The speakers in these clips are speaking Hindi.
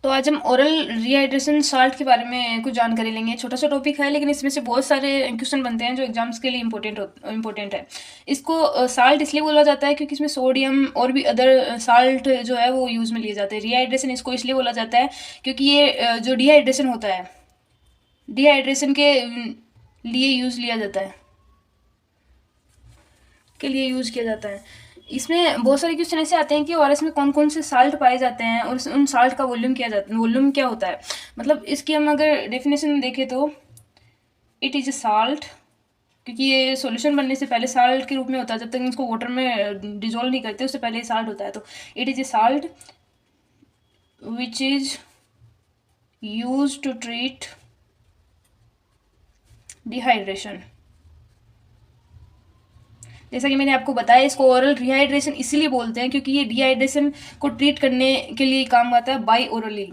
तो आज हम ओरल रिहाइड्रेशन साल्ट के बारे में कुछ जानकारी लेंगे। छोटा सा टॉपिक है लेकिन इसमें से बहुत सारे क्वेश्चन बनते हैं जो एग्जाम्स के लिए इम्पोर्टेंट है। इसको साल्ट इसलिए बोला जाता है क्योंकि इसमें सोडियम और भी अदर साल्ट जो है वो यूज़ में लिए जाते हैं। रिहाइड्रेशन इसको इसलिए बोला जाता है क्योंकि ये जो डिहाइड्रेशन होता है, डिहाइड्रेशन के लिए यूज़ लिया जाता है, के लिए यूज़ किया जाता है। इसमें बहुत सारे क्वेश्चन ऐसे आते हैं कि ओआरएस में कौन कौन से साल्ट पाए जाते हैं और उन साल्ट का वॉल्यूम क्या होता है। मतलब इसकी हम अगर डेफिनेशन देखें तो इट इज़ ए साल्ट, क्योंकि ये सॉल्यूशन बनने से पहले साल्ट के रूप में होता है, जब तक इसको वाटर में डिजोल्व नहीं करते उससे पहले साल्ट होता है। तो it is a salt which is use to treat dehydration. जैसा कि मैंने आपको बताया, इसको ओरल रिहाइड्रेशन इसीलिए बोलते हैं क्योंकि ये डिहाइड्रेशन को ट्रीट करने के लिए काम आता है बाई ओरली,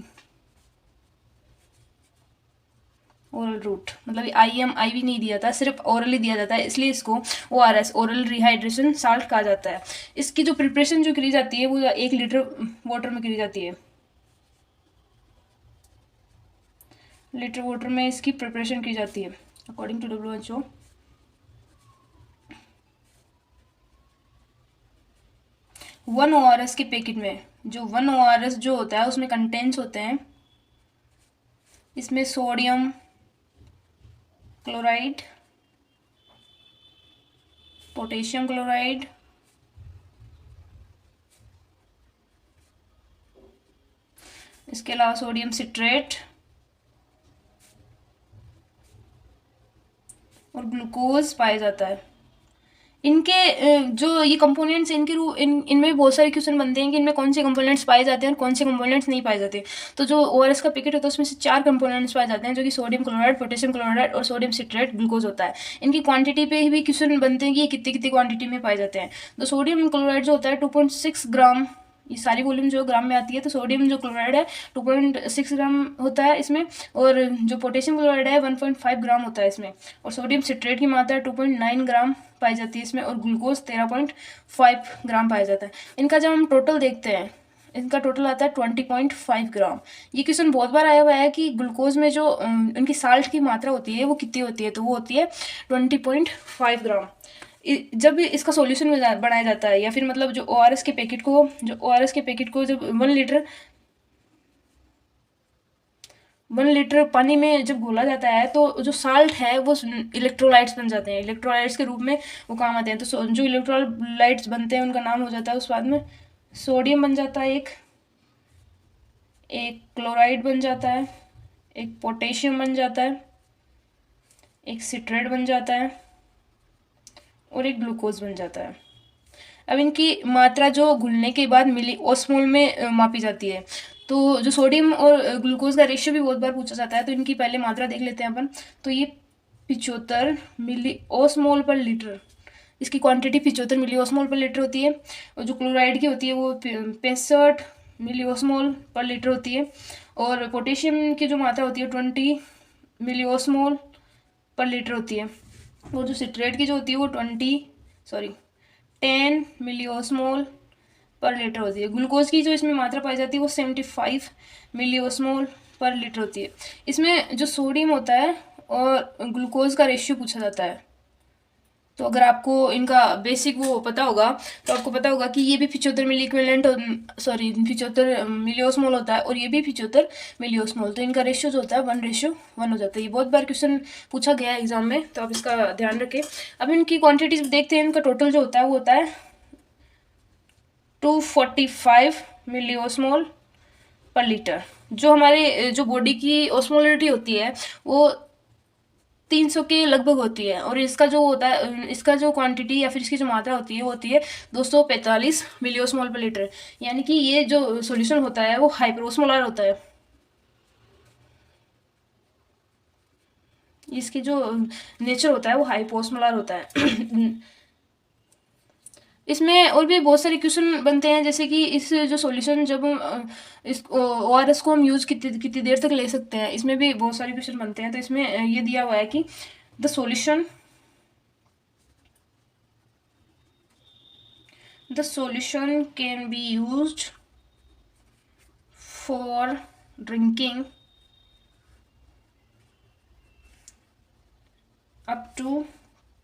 ओरल रूट। मतलब आईवी नहीं दिया था, सिर्फ ओरली दिया जाता है, इसलिए इसको ओआरएस ओरल रिहाइड्रेशन साल्ट कहा जाता है। इसकी जो प्रिपरेशन जो करी जाती है वो 1 लीटर वाटर में करी जाती है। लीटर वाटर में इसकी प्रिपरेशन की जाती है अकॉर्डिंग टू WHO। 1 ORS के पैकेट में जो 1 ORS जो होता है उसमें कंटेंट्स होते हैं, इसमें सोडियम क्लोराइड, पोटेशियम क्लोराइड, इसके अलावा सोडियम सिट्रेट और ग्लूकोज पाया जाता है। इनके जो ये कंपोनेंट्स इनमें भी बहुत सारे क्वेश्चन बनते हैं कि इनमें कौन से कंपोनेंट्स पाए जाते हैं और कौन से कंपोनेंट्स नहीं पाए जाते। तो जो ओआरएस का पैकेट होता है उसमें से 4 कंपोनेंट्स पाए जाते हैं, जो कि सोडियम क्लोराइड, पोटेशियम क्लोराइड और सोडियम सिट्रेट ग्लूकोज होता है। इनकी क्वांटिटी पे भी क्वेश्चन बनते हैं कि ये कितनी कितनी क्वांटिटी में पाए जाते हैं। तो सोडियम क्लोराइड जो होता है 2.6 ग्राम, ये सारी वॉल्यूम जो ग्राम में आती है, तो सोडियम जो क्लोराइड है 2.6 ग्राम होता है इसमें, और जो पोटेशियम क्लोराइड है 1.5 ग्राम होता है इसमें, और सोडियम सिट्रेट की मात्रा 2.9 ग्राम पाई जाती है इसमें, और ग्लूकोज 13.5 ग्राम पाया जाता है। इनका जब हम टोटल देखते हैं, इनका टोटल आता है 20.5 ग्राम। ये क्वेश्चन बहुत बार आया हुआ है कि ग्लूकोज में जो उनकी साल्ट की मात्रा होती है वो कितनी होती है, तो वो होती है 20.5 ग्राम। जब इसका सॉल्यूशन बनाया जाता है, या फिर मतलब जो ओआरएस के पैकेट को जब 1 लीटर पानी में जब घोला जाता है तो जो साल्ट है वो इलेक्ट्रोलाइट्स बन जाते हैं, इलेक्ट्रोलाइट्स के रूप में वो काम आते हैं। तो जो इलेक्ट्रोलाइट्स बनते हैं उनका नाम हो जाता है उस बाद में सोडियम बन जाता है, एक क्लोराइड बन जाता है, एक पोटेशियम बन जाता है, एक सिट्रेट बन जाता है और एक ग्लूकोज बन जाता है। अब इनकी मात्रा जो घुलने के बाद मिली ओस्मोल में मापी जाती है। तो जो सोडियम और ग्लूकोज का रेशियो भी बहुत बार पूछा जाता है, तो इनकी पहले मात्रा देख लेते हैं अपन। तो ये 75 मिली ओस्मोल पर लीटर, इसकी क्वांटिटी 75 मिली ओस्मोल पर लीटर होती है। और जो क्लोराइड की होती है वो 65 मिली ओस्मोल पर लीटर होती है। और पोटेशियम की जो मात्रा होती है 20 मिली ओस्मोल पर लीटर होती है। और जो सिट्रेट की जो होती है वो 10 मिली ओस्मोल पर लीटर होती है। ग्लूकोज की जो इसमें मात्रा पाई जाती है वो 75 मिली ओस्मोल पर लीटर होती है। इसमें जो सोडियम होता है और ग्लूकोज का रेशियो पूछा जाता है। तो अगर आपको इनका बेसिक वो पता होगा तो आपको पता होगा कि ये भी 75 मिली इक्विवेलेंट 75 मिली ओस्मोल होता है, और ये भी 75 मिली ओस्मोल। तो इनका रेशियो जो होता है 1:1 हो जाता है। ये बहुत बार क्वेश्चन पूछा गया है एग्जाम में, तो आप इसका ध्यान रखें। अब इनकी क्वांटिटीज देखते हैं। इनका टोटल जो होता है वो होता है 245 मिली ओस्मोल पर लीटर। जो हमारे जो बॉडी की ओस्मोलिटी होती है वो 300 के लगभग होती है, और इसका जो होता है, इसका जो क्वांटिटी या फिर इसकी जो मात्रा होती है वो होती है 245 मिली ओस्मोल पर लीटर। यानी कि ये जो सॉल्यूशन होता है वो हाइपरोस्मोलर होता है। इसकी जो नेचर होता है वो हाइपोस्मोलर होता है। इसमें और भी बहुत सारे क्वेश्चन बनते हैं, जैसे कि इस जो सॉल्यूशन जब इस ओआरएस को हम यूज़ कितनी कितनी देर तक ले सकते हैं, इसमें भी बहुत सारे क्वेश्चन बनते हैं। तो इसमें ये दिया हुआ है कि the solution can be used for drinking up to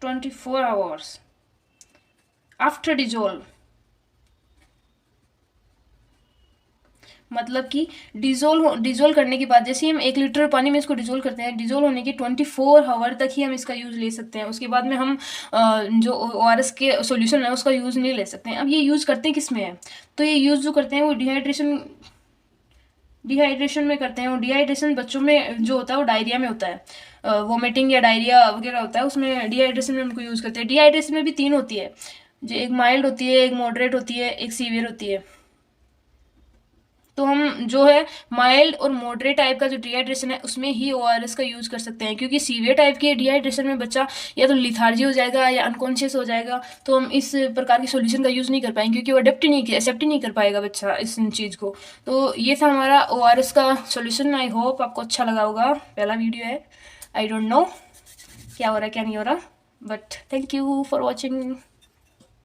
24 hours after dissolve, मतलब कि डिजोल्व करने के बाद जैसे हम 1 लीटर पानी में इसको डिजोल्व करते हैं, डिजोल्व होने के 24 आवर तक ही हम इसका यूज़ ले सकते हैं। उसके बाद में हम जो ORS के सॉल्यूशन है उसका यूज़ नहीं ले सकते हैं। अब ये यूज़ करते हैं किस में है, तो ये यूज़ जो करते हैं वो डिहाइड्रेशन में करते हैं। और डिहाइड्रेशन बच्चों में जो होता है वो डायरिया में होता है, वोमिटिंग या डायरिया वगैरह होता है, उसमें डिहाइड्रेशन में उनको यूज़ करते हैं। डिहाइड्रेशन में भी 3 होती है, जो एक माइल्ड होती है, एक मॉडरेट होती है, एक सीवियर होती है। तो हम जो है माइल्ड और मॉडरेट टाइप का जो डिहाइड्रेशन है उसमें ही ORS का यूज़ कर सकते हैं, क्योंकि सीवियर टाइप के डिहाइड्रेशन में बच्चा या तो लिथार्जी हो जाएगा या अनकॉन्शियस हो जाएगा, तो हम इस प्रकार के सॉल्यूशन का यूज़ नहीं कर पाएंगे, क्योंकि वो एक्सेप्ट ही नहीं कर पाएगा बच्चा इस चीज़ को। तो ये था हमारा ORS का सॉल्यूशन। आई होप आपको अच्छा लगा होगा। पहला वीडियो है, आई डोंट नो क्या हो रहा है क्या नहीं हो रहा, but thank you for watching.